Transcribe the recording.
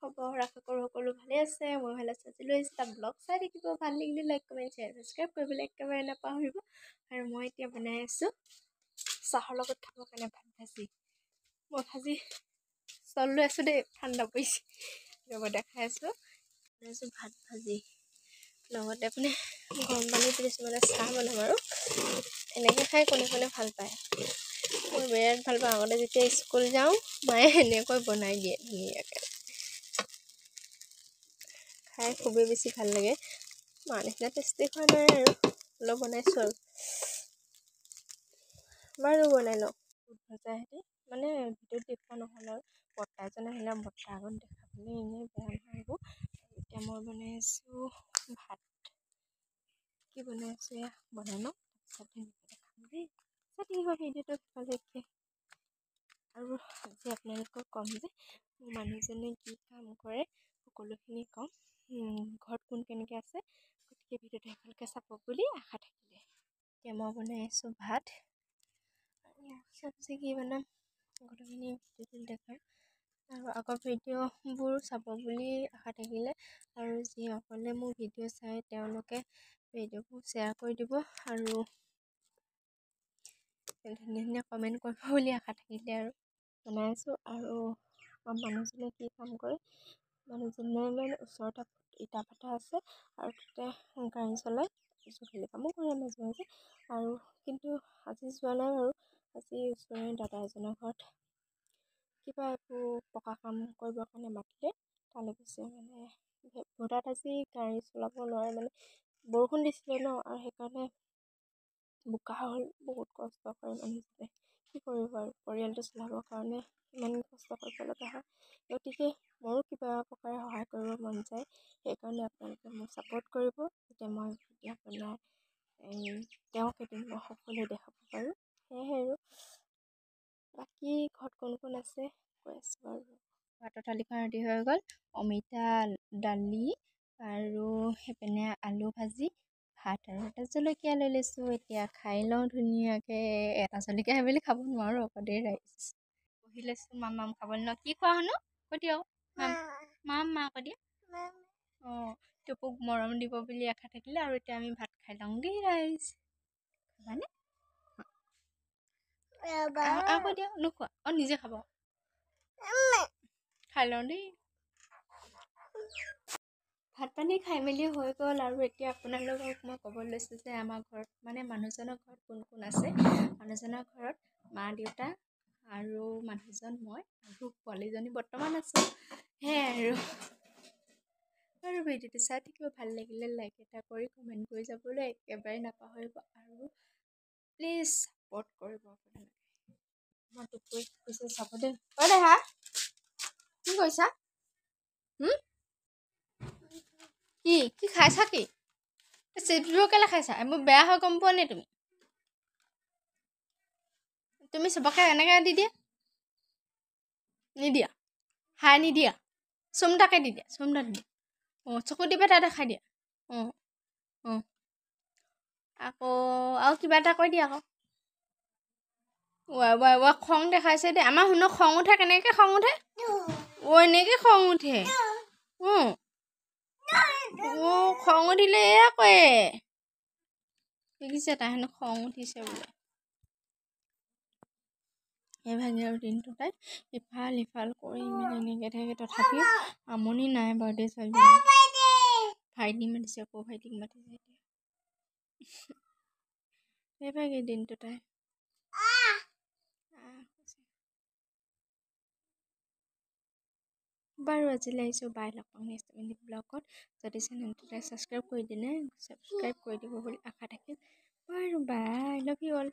খবৰ? আশা কৰোঁ সকলো ভালে আছে। মই ভালে আছোঁ। আজি লৈ আহিছোঁ এটা ব্লগ চাই থাকিব। ভাল লাগিলে লাইক কমেণ্ট শ্বেয়াৰ ছাবস্ক্ৰাইব কৰিবলৈ একেবাৰে নাপাহৰিব। আৰু মই এতিয়া বনাই আছোঁ চাহৰ লগত খাবৰ কাৰণে ভাত ভাজি। মই ভাজি চল লৈ আছোঁ দেই, ঠাণ্ডা পৰিছে। ৰ'ব দেখাই আছোঁ। বনাইছোঁ ভাত ভাজি লগতে মানে গৰম পানী তুলিছোঁ, মানে চাহ বনাম আৰু এনেকৈ খাই কোনে কোনে ভাল পায়। মই বিৰাট ভাল পাওঁ। আগতে যেতিয়া স্কুল যাওঁ মায়ে এনেকৈ বনাই দিয়ে ধুনীয়াকৈ, খাই খুবেই বেছি ভাল লাগে। মাৰ নিচিনা টেষ্টি খোৱা নাই আৰু অলপ বনাইছোঁ আৰু বাৰু বনাই লওঁ। বুট ভজা হেঁতি মানে ভিডিঅ'ত দেখুওৱা নহ'ল আৰু বৰ্তা এজন আহিলে, বৰ্তা আগত দেখাবলৈ এনেই বেয়া নহয় এইবোৰ। এতিয়া মই বনাই আছোঁ ভাত। কি বনাই আছোঁ এয়া বনাই লওঁ, তাৰপিছত দেখাম দেই। ভিডিঅ'টো ভালকৈ আৰু আজি আপোনালোকক ক'ম যে মোৰ মানুহজনে কি কাম কৰে সকলোখিনি ক'ম। ঘৰত কোন কেনেকৈ আছে, গতিকে ভিডিঅ'টো ভালকৈ চাব বুলি আশা থাকিলে। এতিয়া মই বনাই আছোঁ ভাত আৰু চব্জি কি বনাম গোটেইখিনি ভিডিঅ'টো দেখাম। আৰু আগৰ ভিডিঅ'বোৰ চাব বুলি আশা থাকিলে, আৰু যিসকলে মোৰ ভিডিঅ' চাই তেওঁলোকে ভিডিঅ'বোৰ শ্বেয়াৰ কৰি দিব আৰু ধুনীয়া ধুনীয়া কমেণ্ট কৰিব বুলি আশা থাকিলে আৰু বনাই আছোঁ। আৰু মানুহজনে কি কাম কৰে, মানুহজনে মানে ওচৰতে ইটা ভাটা আছে আৰু তাতে গাড়ী চলাই জুহেলি কামো কৰে মাজে মাজে। আৰু কিন্তু আজি যোৱা নাই বাৰু, আজি ওচৰৰে দাদা এজনৰ ঘৰত কিবা একো পকা কাম কৰিবৰ কাৰণে মাতিলে, তালৈ গৈছে। মানে ৰ'দত আজি গাড়ী চলাব নোৱাৰে, মানে বৰষুণ দিছিলে ন, আৰু সেইকাৰণে বোকা হ'ল। বহুত কষ্ট কৰে মানুহজনে, কি কৰিব আৰু পৰিয়ালটো চলাবৰ কাৰণে ইমান কষ্ট কৰিব লগা হয়। গতিকে মোৰো কিবা প্ৰকাৰে সহায় কৰিব মন যায়, সেইকাৰণে আপোনালোকে মোক ছাপোৰ্ট কৰিব, যাতে মই ভিডিঅ' বনাই তেওঁক এদিন মই সফল হৈ দেখাব পাৰোঁ। সেয়েহে আৰু বাকী ঘৰত কোন কোন আছে কৈ আছোঁ বাৰু। ভাতৰ থালিখন ৰেডি হৈ গ'ল। অমিতা, দালি আৰু সেইপিনে আলু ভাজি, ভাত আৰু এটা জলকীয়া লৈ লৈছোঁ। এতিয়া খাই লওঁ ধুনীয়াকৈ। এটা জলকীয়া বুলি খাব নোৱাৰোঁ আকৌ দেই ৰাইজ। বহি লৈছোঁ মাম খাবলৈ ন। কি খোৱা শুনো কৈ দিয়ক মাম কৈ দিয়া। অঁ, তোক মৰম দিব বুলি আশা থাকিলে। আৰু এতিয়া আমি ভাত খাই লওঁ দেই ৰাইজ। খাবানে? কৈ দিয়া নোখোৱা। অঁ, নিজে খাব। খাই লওঁ দেই। ভাত পানী খাই মেলি হৈ গ'ল। আৰু এতিয়া আপোনালোকক মই ক'ব লৈছোঁ যে আমাৰ ঘৰত মানে মানুহজনৰ ঘৰত কোন কোন আছে। মানুহজনৰ ঘৰত মা দেউতা আৰু মানুহজন, মই আৰু পোৱালীজনী বৰ্তমান আছোঁ। সেয়াই আৰু ভিডিঅ'টো চাই থাকিব। ভাল লাগিলে লাইক এটা কৰি কমেণ্ট কৰি যাবলৈ একেবাৰে নাপাহৰিব, আৰু প্লিজ ছাপোৰ্ট কৰিব আপোনালোকে। মই টোপৰি কৈছোঁ চাব দেই। অ' দেহা কি কৰিছা? কি কি খাইছা? কি চিপছবোৰ কেলৈ খাইছা? এইবোৰ বেয়া হয়, গম পোৱা নে তুমি? তুমি চবকে এনেকৈ দি দিয়া, নিদিয়া? হাই নিদিয়া? চুমটাকে দি দিয়া, চুমটা দি দিয়া। অঁ, চকু দিবা তাতে খাই দিয়া। অঁ অঁ, আকৌ আৰু কিবা এটা কৈ দিয়া আকৌ। ৱা খং দেখাইছে দেই। আমাৰ শুনক খং উঠে, কেনেকৈ খং উঠে? এনেকৈ খং উঠে। খং উঠিলে এয়া কয় দেখিছে, তাই হেনো খং উঠিছে বোলে। সেইভাগে আৰু দিনটো তাই ইফাল সিফাল কৰি মেলি এনেকৈ থাকে। তথাপিও আমনি নাই বাৰু দেই ছোৱালীজনী। ভাইটিক মাতিছে, আকৌ ভাইটিক মাতিছে এতিয়া। সেইভাগে দিনটো তাই বাৰু আজিলৈ আহিছোঁ। বাই, লগ পাম নেক্সট ব্লগত। যদি চেনেলটো ছাবস্ক্ৰাইব কৰি দিলে ছাবস্ক্ৰাইব কৰি দিব বুলি আশা থাকিল। বাৰু বাই, লাভ ইউ অল।